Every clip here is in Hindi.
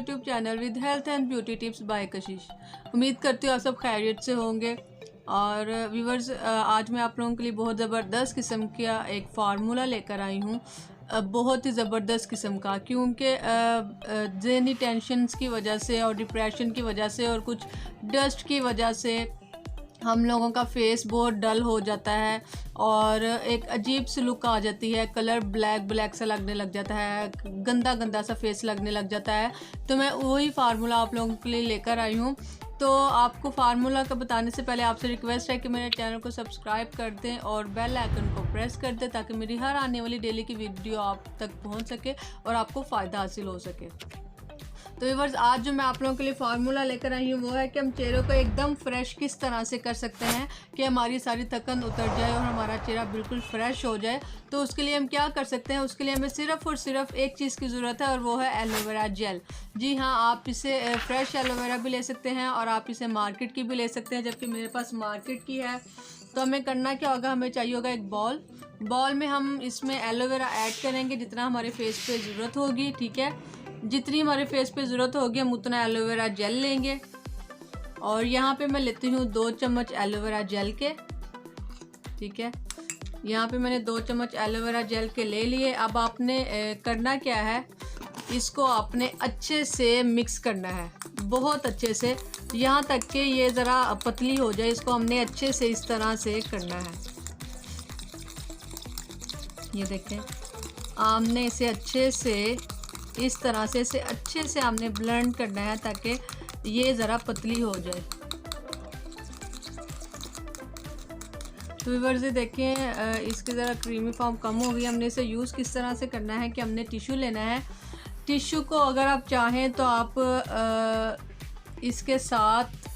YouTube channel with health and beauty tips by कशिश। उम्मीद करती हूँ आप सब खैरियत से होंगे। और व्यूवर्स, आज मैं आप लोगों के लिए बहुत ज़बरदस्त किस्म का एक फार्मूला लेकर आई हूँ, बहुत ही ज़बरदस्त किस्म का, क्योंकि ज़हनी टेंशन्स की वजह से और डिप्रेशन की वजह से और कुछ डस्ट की वजह से हम लोगों का फेस बहुत डल हो जाता है और एक अजीब सी लुक आ जाती है, कलर ब्लैक ब्लैक सा लगने लग जाता है, गंदा गंदा सा फेस लगने लग जाता है। तो मैं वही फार्मूला आप लोगों के लिए लेकर आई हूँ। तो आपको फार्मूला का बताने से पहले आपसे रिक्वेस्ट है कि मेरे चैनल को सब्सक्राइब कर दें और बेल आइकन को प्रेस कर दें ताकि मेरी हर आने वाली डेली की वीडियो आप तक पहुँच सके और आपको फ़ायदा हासिल हो सके। तो व्यूअर्स, आज जो मैं आप लोगों के लिए फार्मूला लेकर आई हूँ वो है कि हम चेहरे को एकदम फ्रेश किस तरह से कर सकते हैं कि हमारी सारी थकन उतर जाए और हमारा चेहरा बिल्कुल फ्रेश हो जाए। तो उसके लिए हम क्या कर सकते हैं, उसके लिए हमें सिर्फ़ और सिर्फ एक चीज़ की ज़रूरत है और वो है एलोवेरा जेल। जी हाँ, आप इसे फ्रेश एलोवेरा भी ले सकते हैं और आप इसे मार्केट की भी ले सकते हैं, जबकि मेरे पास मार्केट की है। तो हमें करना क्या होगा, हमें चाहिए होगा एक बॉल में हम इसमें एलोवेरा ऐड करेंगे जितना हमारे फेस पे ज़रूरत होगी। ठीक है, जितनी हमारे फेस पे ज़रूरत होगी हम उतना एलोवेरा जेल लेंगे। और यहाँ पे मैं लेती हूँ 2 चम्मच एलोवेरा जेल के। ठीक है, यहाँ पे मैंने 2 चम्मच एलोवेरा जेल के ले लिए। अब आपने करना क्या है, इसको आपने अच्छे से मिक्स करना है, बहुत अच्छे से, यहाँ तक कि ये ज़रा पतली हो जाए। इसको हमने अच्छे से इस तरह से करना है। ये देखें, हमने इसे अच्छे से इस तरह से इसे अच्छे से हमने ब्लेंड करना है ताकि ये ज़रा पतली हो जाए। तो व्यूअर्स ये देखें, इसकी ज़रा क्रीमी फॉर्म कम हो गई। हमने इसे यूज़ किस तरह से करना है कि हमने टिश्यू लेना है। टिश्यू को अगर आप चाहें तो आप इसके साथ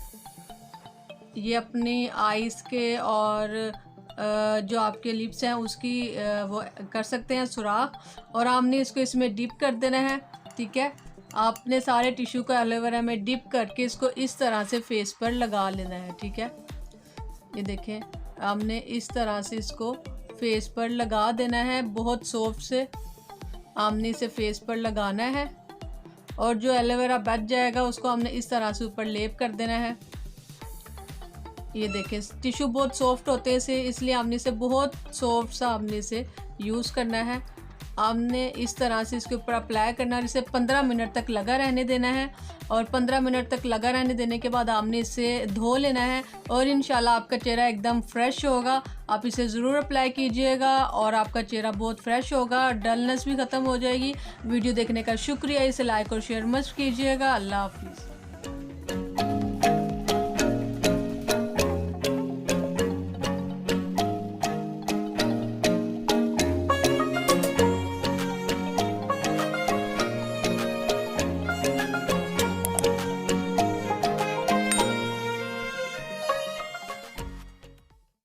ये अपनी आइज़ के और जो आपके लिप्स हैं उसकी वो कर सकते हैं सुराख, और आपने इसको इसमें डिप कर देना है। ठीक है, आपने सारे टिश्यू को एलोवेरा में डिप करके इसको इस तरह से फेस पर लगा लेना है। ठीक है, ये देखें, आपने इस तरह से इसको फेस पर लगा देना है, बहुत सॉफ्ट से आपने इसे फेस पर लगाना है। और जो एलोवेरा बच जाएगा उसको हमने इस तरह से ऊपर लेप कर देना है। ये देखें, टिश्यू बहुत सॉफ्ट होते हैं इसे, इसलिए आपने इसे बहुत सॉफ्ट सा आपने इसे यूज़ करना है। आपने इस तरह से इसके ऊपर अप्लाई करना है, इसे 15 मिनट तक लगा रहने देना है। और 15 मिनट तक लगा रहने देने के बाद आपने इसे धो लेना है और इंशाल्लाह आपका चेहरा एकदम फ्रेश होगा। आप इसे ज़रूर अप्लाई कीजिएगा और आपका चेहरा बहुत फ्रेश होगा, डलनेस भी ख़त्म हो जाएगी। वीडियो देखने का शुक्रिया, इसे लाइक और शेयर मस्ट कीजिएगा। अल्लाह हाफिज़।